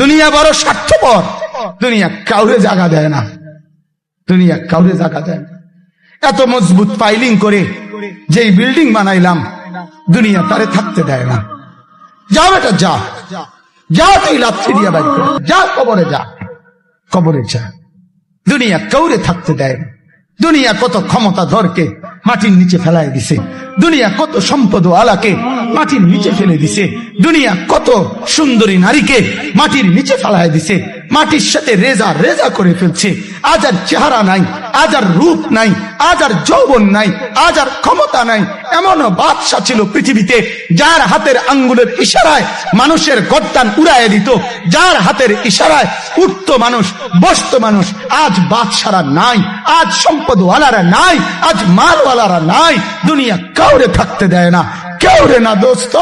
দুনিয়া বড় স্বার্থপর, দুনিয়া কাউরে জায়গা দেয় না, দুনিয়া কাউরে জায়গা দেয় না। এত মজবুত পাইলিং করে যেই বিল্ডিং বানাইলাম, দুনিয়া তারে থাকতে দেয় না। যা বেটা যা, যা তুই লাথি দিয়া বাইর করে যা, কবরে যা, কবরে যা। দুনিয়া কাউরে থাকতে দেয় না। দুনিয়া কত ক্ষমতা ধরকে মাটির নিচে ফেলায় দিছে, দুনিয়া কত সম্পদ আলাকে মাটির নিচে ফেলে দিছে, দুনিয়া কত সুন্দরী নারীকে মাটির নিচে ফেলায় দিছে, মাটির সাথে রেজা রেজা করে ফেলছে। আজ আর চেহারা নাই, আজ আর রূপ নাই, আজ আর যৌবন নাই, আজ আর ক্ষমতা নাই। এমনও বাদশা ছিল পৃথিবীতে যার হাতের আঙ্গুলের ইশারায় মানুষের গর্দান উড়াইয়া দিত, যার হাতের ইশারায় উঠত মানুষ, বসত মানুষ। আজ বাদশারা নাই, আজ সম্পদওয়ালারা নাই, আজ মালওয়ালারা নাই। দুনিয়া কাউরে থাকতে দেয় না, কাউরে না দোস্ত,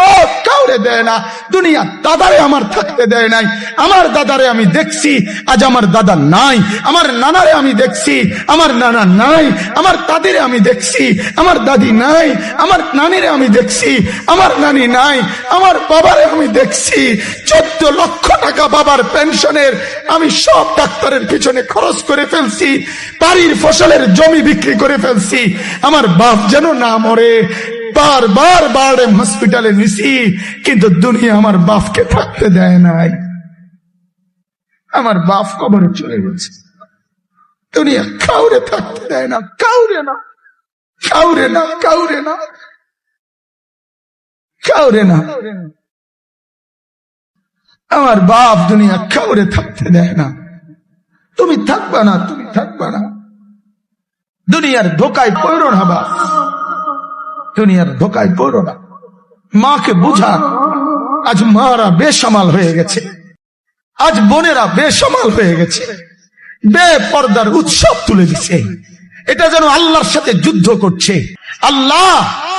কাউরে দেয় না। দুনিয়া দাদারে আমার থাকতে দেয় নাই। আমার দাদারে আমি দেখছি, আজ আমার দাদা নাই। আমার নানারে আমি দেখছি, আমার নানা নাই। আমার দাদিরে আমি দেখছি, আমার দাদি নাই। আমার নানিরে আমি দেখছি, আমার নানি নাই। আমার বাবারে আমি দেখছি, 14 লক্ষ টাকা বাবার পেনশনের আমি সব ডাক্তারের পিছনে খরচ করে ফেলছি, বাড়ির ফসলের জমি বিক্রি করে ফেলছি। আমার বাপ যেন না মরে বারবার বারডেম হসপিটালে নিছি, কিন্তু দুনিয়া আমার বাপকে থাকতে দেয় নাই। আমার বাপ কবরে চলে গেছে। দুনিয়া কাউরে থাকতে দেয় না, কাউরে না, কাউরে না, কাউরে না, কাউরে না। আমার বাপ দুনিয়া কাউরে থাকতে দেয় না। তুমি থাকবা না, তুমি থাকবা না। দুনিয়ার ধোকায় পড়ো না বাপ, দুনিয়ার ধোকায় পড়ো না। মাকে বুঝা। আজ মারা বেসামাল হয়ে গেছে, আজ বোনেরা বেসামাল হয়ে গেছে, বেপর্দার উৎসব তুলে দিছে। এটা যেন আল্লাহর সাথে যুদ্ধ করছে। আল্লাহ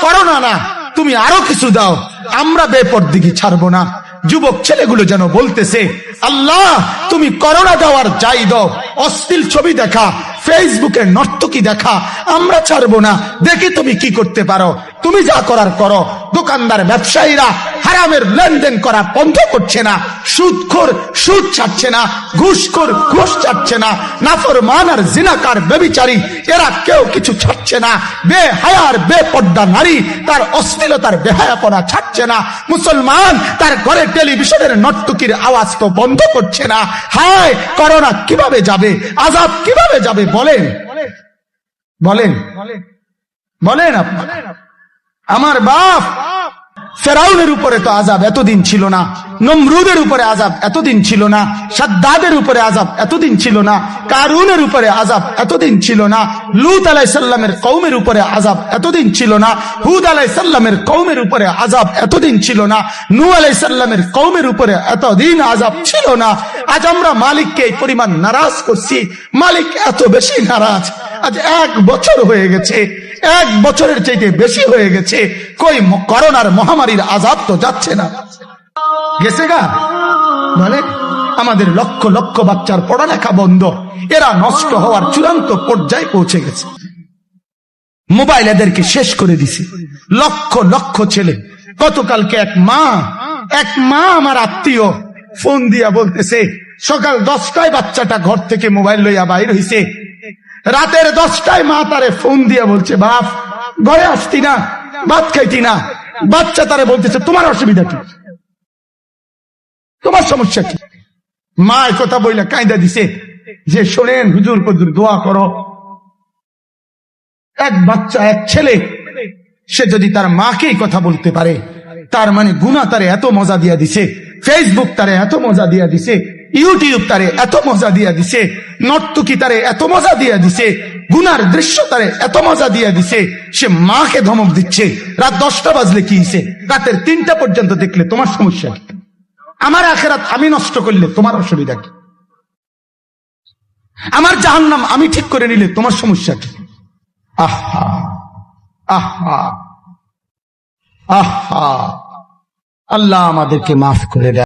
করোনা না, তুমি আরো কিছু দাও, আমরা বেপরদিগি ছাড়বো না। যুবক ছেলেগুলো যেন বলতেছে, আল্লাহ তুমি করোনা দেওয়ার যাই দাও, অশ্লীল ছবি দেখা, ফেসবুকে নর্তকী দেখা, আমরা ছাড়বো না। দেখি তুমি কি করতে পারো, তুমি যা করার করো। দোকানদার ব্যবসায়ীরা হারামের লেনদেন করা বন্ধ করছে না, সুদখোর সুদ ছাড়ছে না, ঘুষখোর ঘুষ ছাড়ছে না, নাফরমান আর জিনাকার ব্যভিচারী এরা কেউ কিছু ছাড়ছে না। বেহায়ার বেপর্দা নারী তার অশ্লীলতার বেহায়াপনা ছাড়ছে না। মুসলমান তার ঘরে টেলিভিশনের নর্তকীর আওয়াজ তো বন্ধ করছে না। হায় করোনা কিভাবে যাবে, আযাব কিভাবে যাবে বলেন, বলেন, বলেন আপনারা। আমার বাপ ফেরাউনের উপরে তো আযাব এতদিন ছিল না, নমরুদের উপরে আযাব এতদিন ছিল না, সাদ্দাদের উপরে আযাব এতদিন ছিল না, কারুনের উপরে আযাব এতদিন ছিল না, লূত আলাইহিস সালামের কওমের উপরে আযাব এতদিন ছিল না, হুদ আলাইহিস সালামের কওমের উপরে আযাব এতদিন ছিল না, নূহ আলাইহিস সালামের কওমের উপরে এতদিন আযাব ছিল না। আজ আমরা মালিককে এই পরিমাণ নারাজ করছি, মালিক এত বেশি নারাজ। আজ 1 বছর হয়ে গেছে, 1 বছরের চাইতে বেশি হয়ে গেছে, কই করোনার মহামারীর আযাব তো যাচ্ছে না। গেছে গা মানে আমাদের লক্ষ লক্ষ বাচ্চার পড়ালেখা বন্ধ, এরা নষ্ট হওয়ার চূড়ান্ত পর্যায়ে পৌঁছে গেছে। মোবাইল এদেরকে শেষ করে দিছে। লক্ষ লক্ষ ছেলে। গতকালকে এক মা আমার আত্মীয় ফোন দিয়া বলতেছে, সকাল 10টায় বাচ্চাটা ঘর থেকে মোবাইল লইয়া বাইর হইছে, রাতের 10টায় মা তারে ফোন দিয়া বলছে, বাপ ঘরে আসতি না, ভাত খাইতি না। বাচ্চা তারে বলতেছে, তোমার অসুবিধা কি, তোমার সমস্যা কি? মা কথা বইলা কায়দা দিছে যে, শোনেন হুজুর হুজুর দোয়া করো। এক বাচ্চা, এক ছেলে, সে যদি তার মাকেই কথা বলতে পারে, তার মানে গুনাহ তারে এত মজা দিয়া দিছে, ফেসবুক তারে এত মজা দিয়া দিছে, ইউটিউব তারে এত মজা দিয়া দিছে, নর্তকী তারে এত মজা দিয়া দিছে, গুনার দৃশ্য তারে এত মজা দিয়া দিছে, সে মাকে ধমক দিচ্ছে। রাত 10টা বাজলে কি হইছে, রাতের 3টা পর্যন্ত দেখলে তোমার সমস্যা কি? আমার আখিরাত আমি নষ্ট করলে তোমার অসুবিধা কি? আমার জাহান্নাম আমি ঠিক করে নিলে তোমার সমস্যা কি? আহা আহা আহা, আল্লাহ আমাদেরকে মাফ করে দেয়।